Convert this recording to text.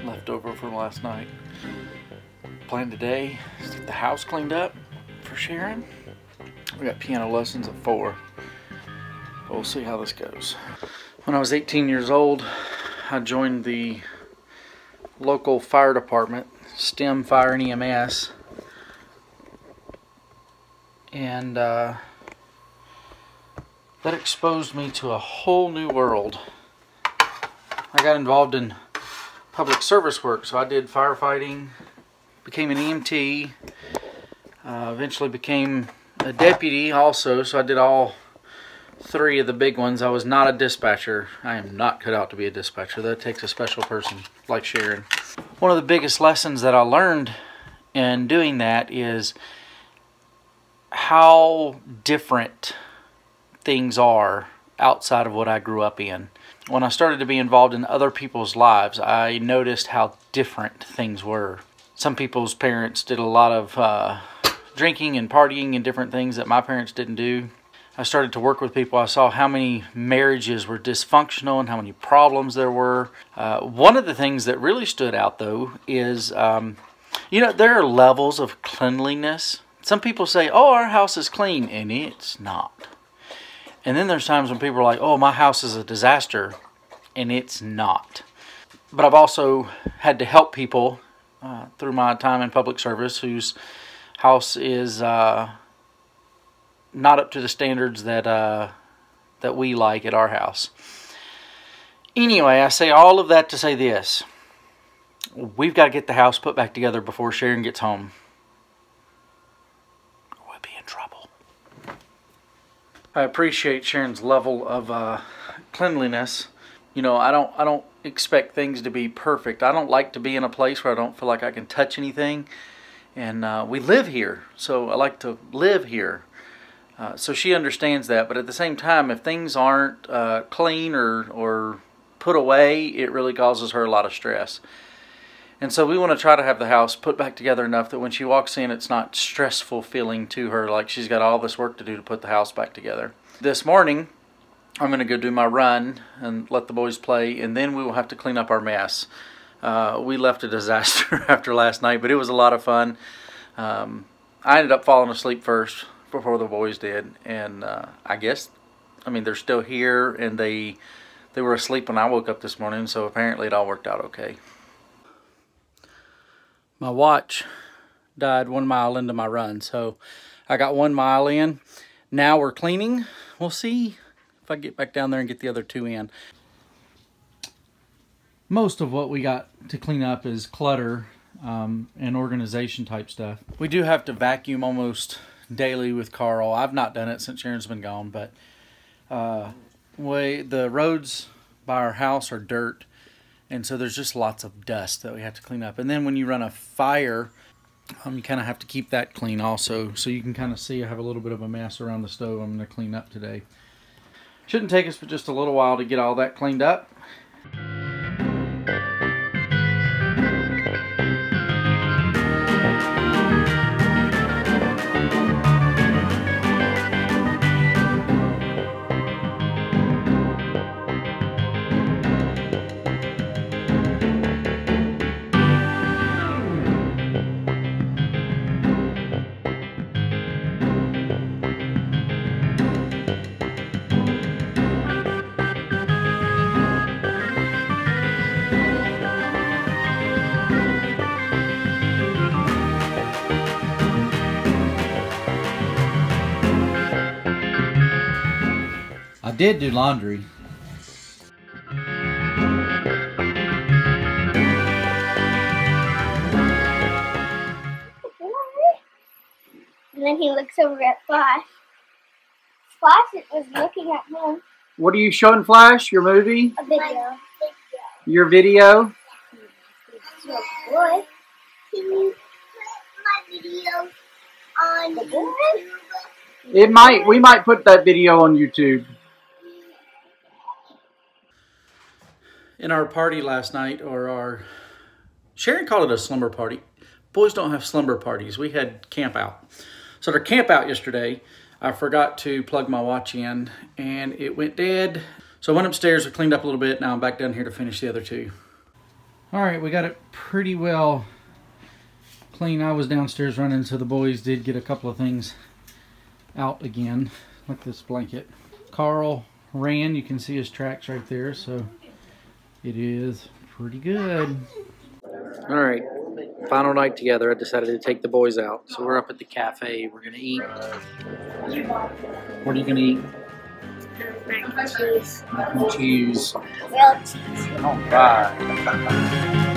Leftover from last night. Plan today is to get the house cleaned up for Sharon. We got piano lessons at 4. We'll see how this goes. When I was 18 years old, I joined the local fire department, STEM Fire and EMS, and that exposed me to a whole new world. I got involved in public service work, so I did firefighting, became an EMT, eventually became a deputy also, so I did all 3 of the big ones. I was not a dispatcher. I am not cut out to be a dispatcher. That takes a special person like Sharon. One of the biggest lessons that I learned in doing that is how different things are outside of what I grew up in. When I started to be involved in other people's lives, I noticed how different things were. Some people's parents did a lot of drinking and partying and different things that my parents didn't do. I started to work with people. I saw how many marriages were dysfunctional and how many problems there were. One of the things that really stood out, though, is, you know, there are levels of cleanliness. Some people say, oh, our house is clean, and it's not. And then there's times when people are like, oh, my house is a disaster, and it's not. But I've also had to help people through my time in public service whose house is not up to the standards that that we like at our house. Anyway, I say all of that to say this. We've got to get the house put back together before Sharon gets home. We'll be in trouble. I appreciate Sharon's level of cleanliness. You know, I don't expect things to be perfect. I don't like to be in a place where I don't feel like I can touch anything. And we live here, so I like to live here. So she understands that. But at the same time, if things aren't clean or put away, it really causes her a lot of stress. And so we want to try to have the house put back together enough that when she walks in, it's not stressful feeling to her like she's got all this work to do to put the house back together. This morning, I'm going to go do my run and let the boys play, and then we will have to clean up our mess. We left a disaster after last night, but it was a lot of fun. I ended up falling asleep first before the boys did, and I guess, I mean, they're still here, and they were asleep when I woke up this morning, so apparently it all worked out okay. My watch died 1 mile into my run, so I got 1 mile in. Now we're cleaning. We'll see if I get back down there and get the other 2 in. Most of what we got to clean up is clutter and organization type stuff. We do have to vacuum almost daily with Carl. I've not done it since Sharon's been gone, but the roads by our house are dirt, and so there's just lots of dust that we have to clean up. And then when you run a fire, you kind of have to keep that clean also. So you can kind of see I have a little bit of a mess around the stove I'm going to clean up today. Shouldn't take us but just a little while to get all that cleaned up. I did do laundry. And then he looks over at Flash. Flash was looking at him. What are you showing Flash? Your movie? A video. Your video? So good. Can you put my video on YouTube? We might put that video on YouTube. in our party last night, or our, Sharon called it a slumber party. Boys don't have slumber parties. We had camp out. So at our camp out yesterday, I forgot to plug my watch in and it went dead. So I went upstairs, I cleaned up a little bit. Now I'm back down here to finish the other two. All right, we got it pretty well clean. I was downstairs running, so the boys did get a couple of things out again, like this blanket. Carl ran, you can see his tracks right there, so it is pretty good. All right, final night together. I decided to take the boys out. So we're up at the cafe. We're gonna eat. What are you gonna eat? Mac and cheese. Mac and cheese. Grilled cheese. All right.